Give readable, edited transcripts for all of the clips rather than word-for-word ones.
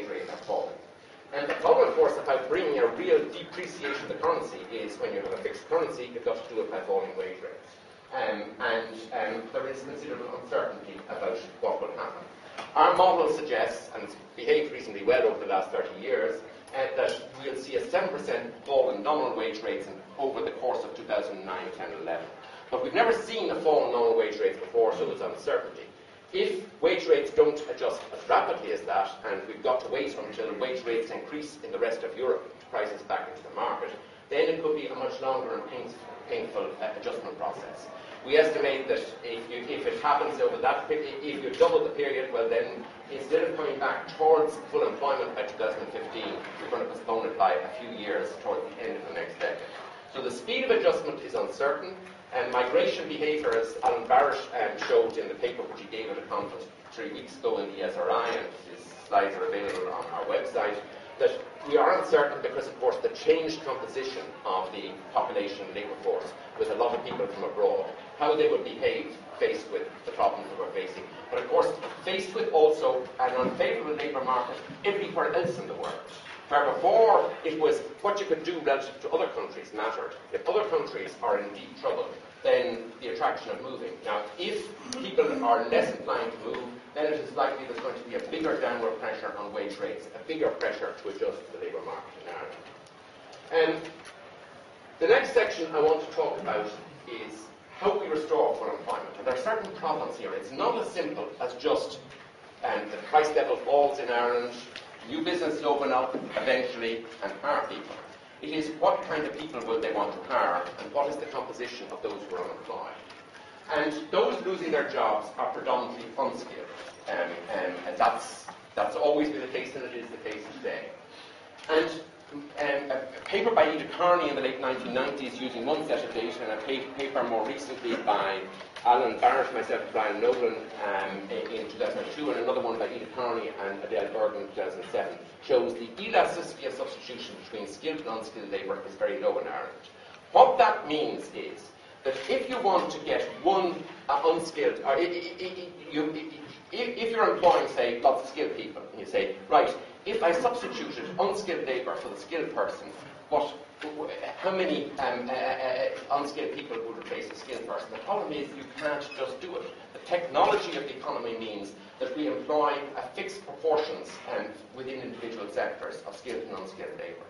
wage rates are falling. And the problem, of course, about bringing a real depreciation of the currency is when you have a fixed currency, you've got to do it by falling wage rates. And there is considerable uncertainty about what will happen. Our model suggests, and it's behaved reasonably well over the last 30 years, that we'll see a 7% fall in nominal wage rates over the course of 2009, 10, 11. But we've never seen a fall in nominal wage rates before, so there's uncertainty. If wage rates don't adjust as rapidly as that, and we've got to wait until wage rates increase in the rest of Europe, prices back into the market, then it could be a much longer and painful adjustment process. We estimate that if it happens over that period, if you double the period, well then, instead of coming back towards full employment by 2015, you're going to postpone it by a few years towards the end of the next decade. So the speed of adjustment is uncertain, and migration behaviour, as Alan Barrett showed in the paper which he gave at a conference 3 weeks ago in the ESRI, and his slides are available on our website, that we are uncertain because, of course, the changed composition of the population labour force, with a lot of people from abroad, how they would behave faced with the problems that we're facing. But, of course, faced with also an unfavourable labour market everywhere else in the world. Where before it was what you could do relative to other countries mattered. If other countries are in deep trouble, then the attraction of moving. Now, if people are less inclined to move, then it is likely there's going to be a bigger downward pressure on wage rates, a bigger pressure to adjust to the labour market in Ireland. The next section I want to talk about is how we restore full employment. And there are certain problems here. It's not as simple as just the price level falls in Ireland, new businesses open up eventually and hire people. It is what kind of people will they want to hire, and what is the composition of those who are unemployed. And those losing their jobs are predominantly unskilled. And that's always been the case, and it is the case today. And a paper by Edith Kearney in the late 1990s using one set of data, and a paper more recently by Alan Barrett, myself, and Brian Nolan in 2002, and another one by Edith Kearney and Adele Bergen in 2007, shows the elasticity of substitution between skilled and unskilled labour is very low in Ireland. What that means is that if you want to get one unskilled, or if you're employing, say, lots of skilled people, and you say, right, if I substituted unskilled labour for the skilled person, how many unskilled people would replace a skilled person? The problem is you can't just do it. The technology of the economy means that we employ a fixed proportions within individual sectors of skilled and unskilled labour.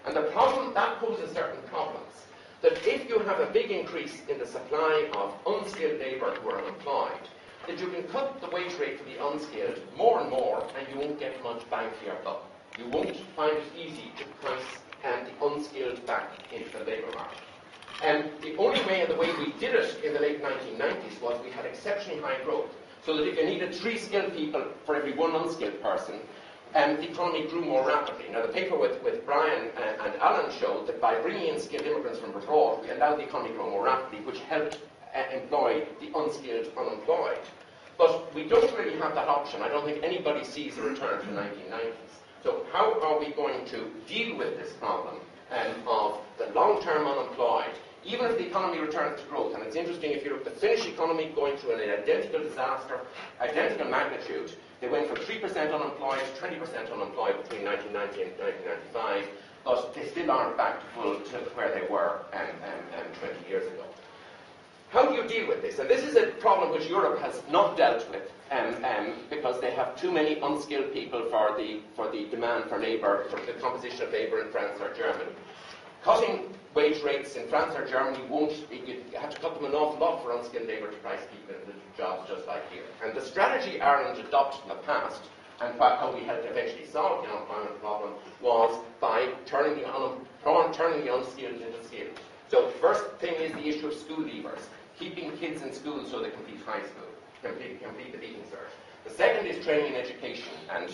And the problem, that poses certain problems. That if you have a big increase in the supply of unskilled labour who are unemployed, that you can cut the wage rate for the unskilled more and more, and you won't get much bang for your buck. You won't find it easy to price the unskilled back into the labour market. And the only way, and the way we did it in the late 1990s, was we had exceptionally high growth. So that if you needed 3 skilled people for every 1 unskilled person, the economy grew more rapidly. Now, the paper with Brian and Alan showed that by bringing in skilled immigrants from abroad, we allowed the economy to grow more rapidly, which helped employ the unskilled unemployed. But we don't really have that option. I don't think anybody sees a return to the 1990s. So how are we going to deal with this problem of the long-term unemployed, even if the economy returns to growth? And it's interesting, if you look at the Finnish economy going through an identical disaster, identical magnitude, they went from 3% unemployed to 20% unemployed between 1990 and 1995, but they still aren't back to where they were 20 years ago. How do you deal with this? And this is a problem which Europe has not dealt with because they have too many unskilled people for the demand for labour, for the composition of labour in France or Germany. Cutting wage rates in France or Germany you have to cut them an awful lot for unskilled labour to price people into jobs just like here. And the strategy Ireland adopted in the past, and how we helped eventually solve the unemployment problem, was by turning the unskilled into skilled. So the first thing is the issue of school leavers, keeping kids in school so they complete high school, complete the Leaving Cert. The second is training and education, and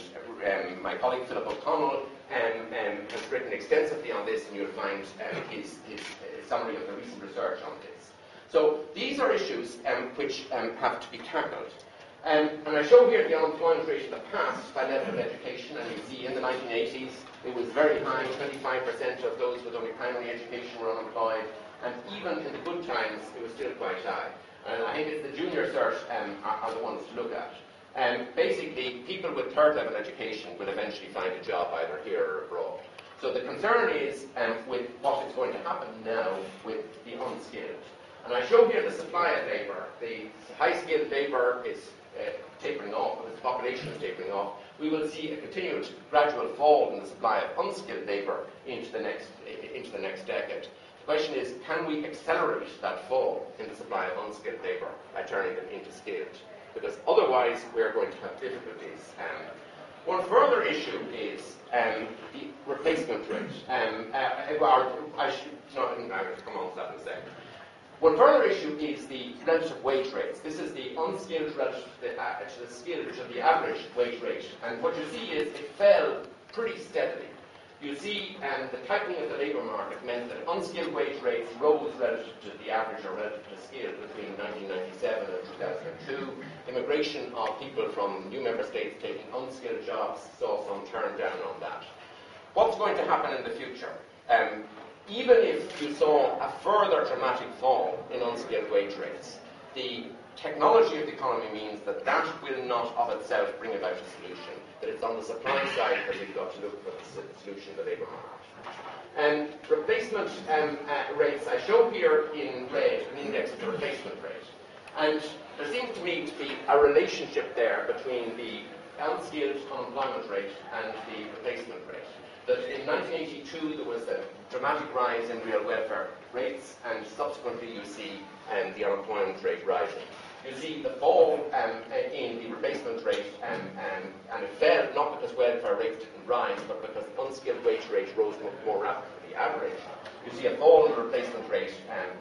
my colleague Philip O'Connell has written extensively on this, and you'll find his summary of the recent research on this. So these are issues which have to be tackled. And I show here the unemployment rate in the past by level of education, and you see in the 1980s it was very high, 25% of those with only primary education were unemployed, and even in the good times it was still quite high. And I think it's the junior cert are the ones to look at. Basically, people with third level education will eventually eventually find a job either here or abroad. So the concern is with what is going to happen now with the unskilled. And I show here the supply of labour. The high-skilled labour is tapering off, but its population is tapering off. We will see a continued gradual fall in the supply of unskilled labour into the next decade. The question is, can we accelerate that fall in the supply of unskilled labour by turning them into skilled? Because otherwise we are going to have difficulties. One further issue is the replacement rate. I should not come on to that in a second. One further issue is the relative wage rates. This is the unskilled relative to the skilled, which is the average wage rate. And what you see is it fell pretty steadily. You see the tightening of the labour market meant that unskilled wage rates rose relative to the average or relative to skilled between 1997 and 2002. Immigration of people from new member states taking unskilled jobs saw some turn down on that. What's going to happen in the future? Even if you saw a further dramatic fall in unskilled wage rates, the technology of the economy means that that will not of itself bring about a solution, that it's on the supply side that we've got to look for the solution in the labour market. Replacement rates, I show here in red an index of the replacement rate. And there seems to me to be a relationship there between the unskilled unemployment rate and the replacement rate. That in 1982 there was a dramatic rise in real welfare rates, and subsequently you see the unemployment rate rising. You see the fall in the replacement rate, and it fell not because welfare rates didn't rise, but because the unskilled wage rate rose more rapidly than the average. You see a fall in the replacement rate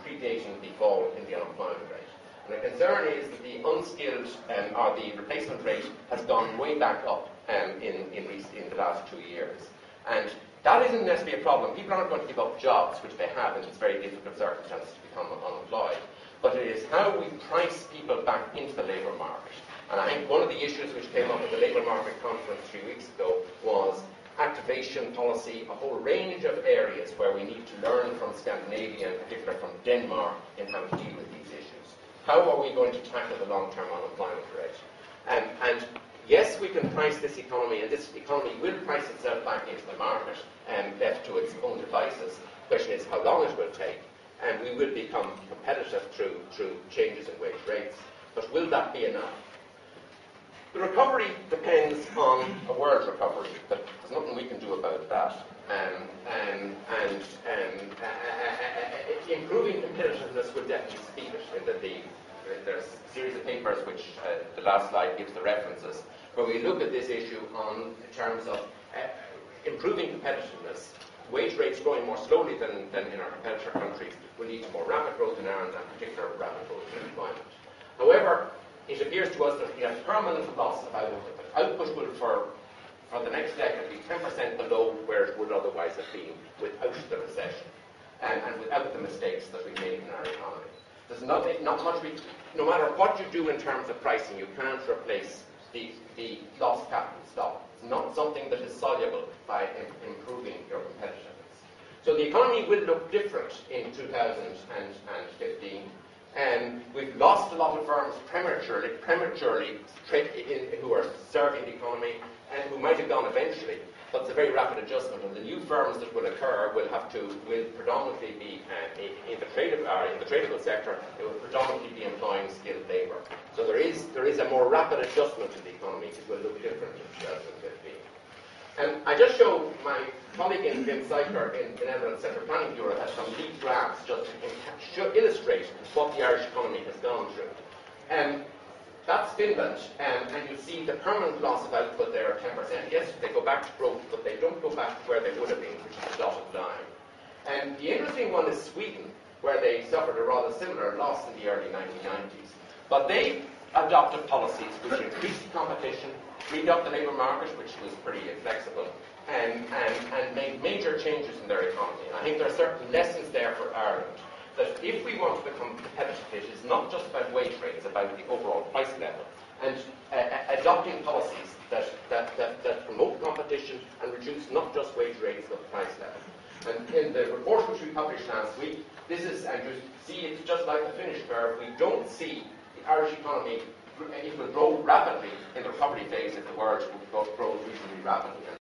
predating the fall in the unemployment rate. And the concern is that the unskilled or the replacement rate has gone way back up in the last 2 years. And that isn't necessarily a problem. People aren't going to give up jobs, which they have in very difficult circumstances to become unemployed. But it is how we price people back into the labour market. And I think one of the issues which came up at the labour market conference 3 weeks ago was activation policy, a whole range of areas where we need to learn from Scandinavia, in particular from Denmark, in how to deal with these issues. How are we going to tackle the long-term unemployment rate? And yes, we can price this economy, and this economy will price itself back into the market left to its own devices. The question is how long it will take, and we will become competitive through changes in wage rates. But will that be enough? The recovery depends on a world recovery, but there's nothing we can do about that. Improving competitiveness will definitely speed it. In that there's a series of papers which the last slide gives the references, where we look at this issue in terms of improving competitiveness. Wage rates growing more slowly than in our competitor countries will lead to more rapid growth in Ireland, and particularly rapid growth in employment. However, it appears to us that we have permanent loss of output. Output will, for the next decade, be 10% below where it would otherwise have been without the recession and without the mistakes that we made in our economy. There's not much no matter what you do in terms of pricing, you can't replace the lost capital stock. It's not something that is soluble by improving your competitiveness. So the economy will look different in 2015. We've lost a lot of firms prematurely who are serving the economy and who might have gone eventually. But it's a very rapid adjustment, and the new firms that will occur will predominantly be in the tradable sector. They will predominantly be employing skilled labour. So there is a more rapid adjustment in the economy. It will look different in 2015. And I just show my colleague in Syker in the Netherlands Central Planning Bureau has some neat graphs just to illustrate what the Irish economy has gone through. That's Finland, and you see the permanent loss of output there of 10%. Yes, they go back to growth, but they don't go back to where they would have been, which is the dotted line. And the interesting one is Sweden, where they suffered a rather similar loss in the early 1990s. But they adopted policies which increased competition, freed up the labour market, which was pretty flexible, and made major changes in their economy. And I think there are certain lessons there for Ireland, that if we want to become competitive, it is not just about wage rates, it's about the overall price level, and adopting policies that promote competition and reduce not just wage rates but price level. And in the report which we published last week, this is, and you see it's just like the Finnish curve, we don't see the Irish economy, it will grow rapidly in the recovery phase if the world grows reasonably rapidly.